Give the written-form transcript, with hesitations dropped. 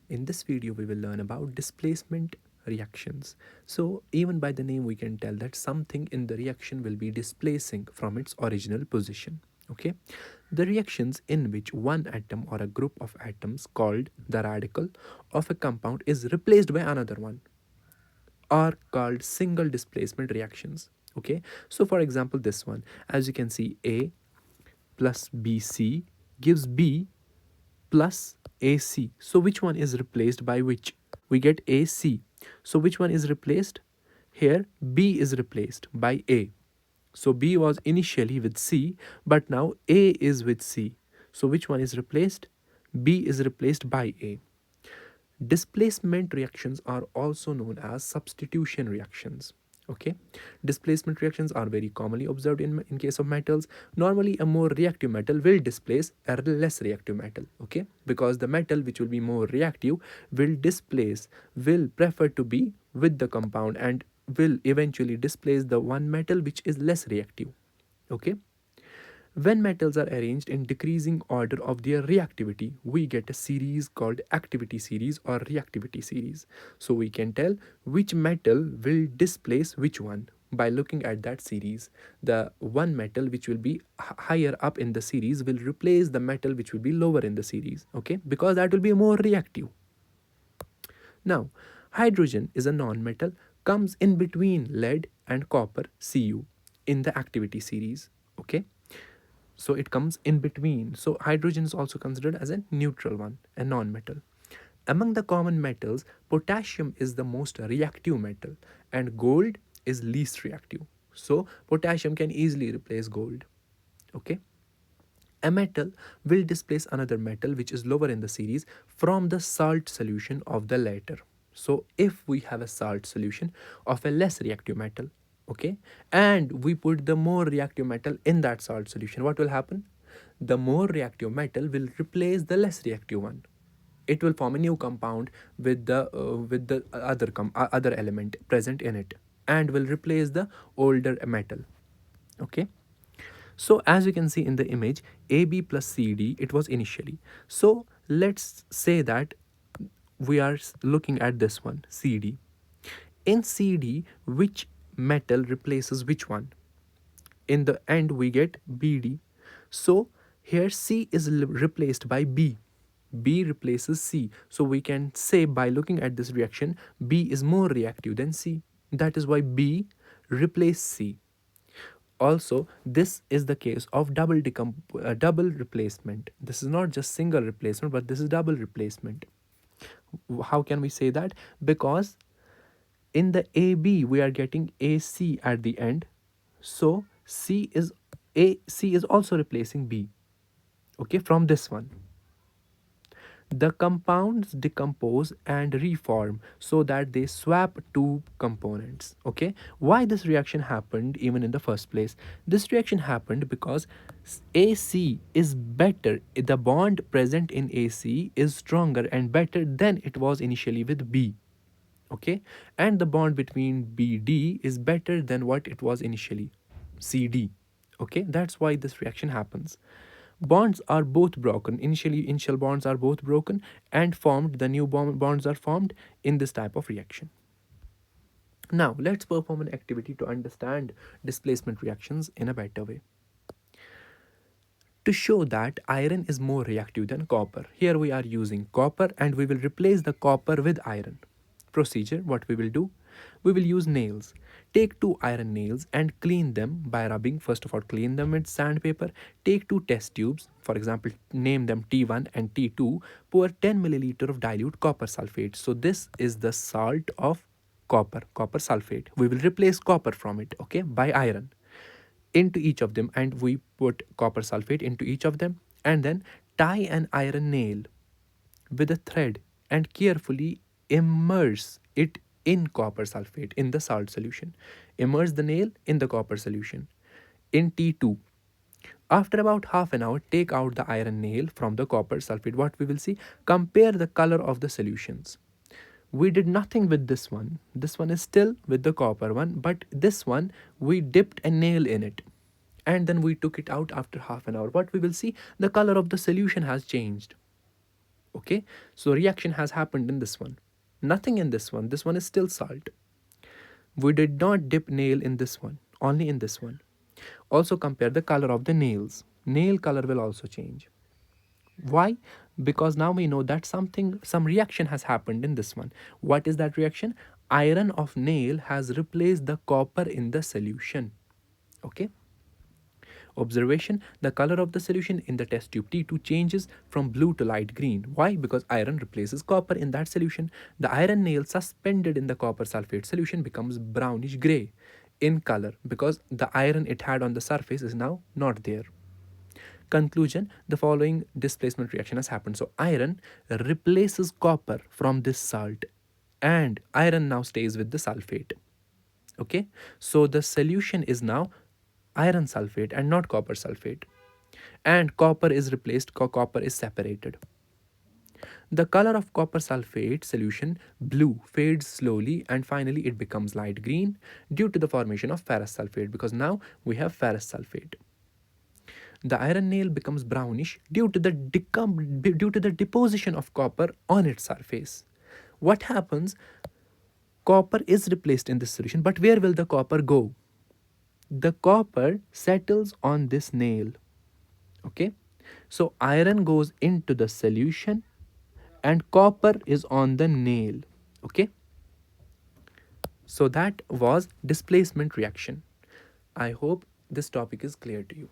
In this video, we will learn about displacement reactions. So, even by the name, we can tell that something in the reaction will be displacing from its original position. Okay, the reactions in which one atom or a group of atoms called the radical of a compound is replaced by another one are called single displacement reactions. Okay, so for example, this one, as you can see, A plus BC gives B plus AC. So which one is replaced by which? We get AC. So which one is replaced? Here B is replaced by A. So B was initially with C, but now A is with C. So which one is replaced? B is replaced by A. Displacement reactions are also known as substitution reactions. Okay, displacement reactions are very commonly observed in case of metals. Normally, a more reactive metal will displace a less reactive metal. Okay, because the metal which will be more reactive will prefer to be with the compound and will eventually displace the one metal which is less reactive. Okay, when metals are arranged in decreasing order of their reactivity, we get a series called activity series or reactivity series. So we can tell which metal will displace which one by looking at that series. The one metal which will be higher up in the series will replace the metal which will be lower in the series, okay? Because that will be more reactive. Now, hydrogen is a non-metal, comes in between lead and copper Cu in the activity series, okay? So it comes in between. So hydrogen is also considered as a neutral one, a non-metal. Among the common metals, potassium is the most reactive metal and gold is least reactive. So potassium can easily replace gold. Okay. A metal will displace another metal which is lower in the series from the salt solution of the latter. So if we have a salt solution of a less reactive metal, okay, and we put the more reactive metal in that salt solution, what will happen? The more reactive metal will replace the less reactive one. It will form a new compound with the other element present in it and will replace the older metal. Okay, so as you can see in the image, AB plus CD, it was initially. So let's say that we are looking at this one, CD. In CD, which metal replaces which one? In the end, we get BD. So here C is replaced by B. B replaces C. So we can say by looking at this reaction, B is more reactive than C. That is why B replaces C. Also, this is the case of double replacement. This is not just single replacement, but this is double replacement. How can we say that? Because in the AB we are getting AC at the end, so C is also replacing B. Okay, from this one. The compounds decompose and reform so that they swap two components. Okay, why this reaction happened even in the first place? This reaction happened because AC is better. The bond present in AC is stronger and better than it was initially with B. Okay, and the bond between BD is better than what it was initially, CD. Okay, that's why this reaction happens. Bonds are both broken. Initial bonds are both broken and formed. The new bonds are formed in this type of reaction. Now let's perform an activity to understand displacement reactions in a better way. To show that iron is more reactive than copper, here we are using copper and we will replace the copper with iron. Procedure, what we will do? We will use nails. Take two iron nails and clean them by rubbing. First of all, clean them with sandpaper. Take two test tubes, for example, name them T1 and T2. Pour 10 milliliter of dilute copper sulfate. So this is the salt of copper sulfate. We will replace copper from it, okay, by iron into each of them, and we put copper sulfate into each of them and then tie an iron nail with a thread and carefully immerse it in copper sulfate in the salt solution. Immerse the nail in the copper solution in T2. After about half an hour, take out the iron nail from the copper sulfate. What we will see? Compare the color of the solutions. We did nothing with this one. This one is still with the copper one, but this one we dipped a nail in it and then we took it out after half an hour. What we will see? The color of the solution has changed. Okay, so reaction has happened in this one. Nothing in this one is still salt. We did not dip nail in this one, only in this one. Also compare the color of the nails. Nail color will also change. Why? Because now we know that some reaction has happened in this one. What is that reaction? Iron of nail has replaced the copper in the solution. Okay. Observation: the color of the solution in the test tube T2 changes from blue to light green. Why? Because iron replaces copper in that solution. The iron nail suspended in the copper sulfate solution becomes brownish gray in color because the iron it had on the surface is now not there. Conclusion: the following displacement reaction has happened. So, iron replaces copper from this salt, and iron now stays with the sulfate. Okay, so the solution is now iron sulfate and not copper sulfate, and copper is replaced, copper is separated. The color of copper sulfate solution, blue, fades slowly and finally it becomes light green due to the formation of ferrous sulfate, because now we have ferrous sulfate. The iron nail becomes brownish due to the deposition of copper on its surface. What happens? Copper is replaced in this solution, but where will the copper go? The copper settles on this nail. Okay, so iron goes into the solution and copper is on the nail. Okay, so that was displacement reaction. I hope this topic is clear to you.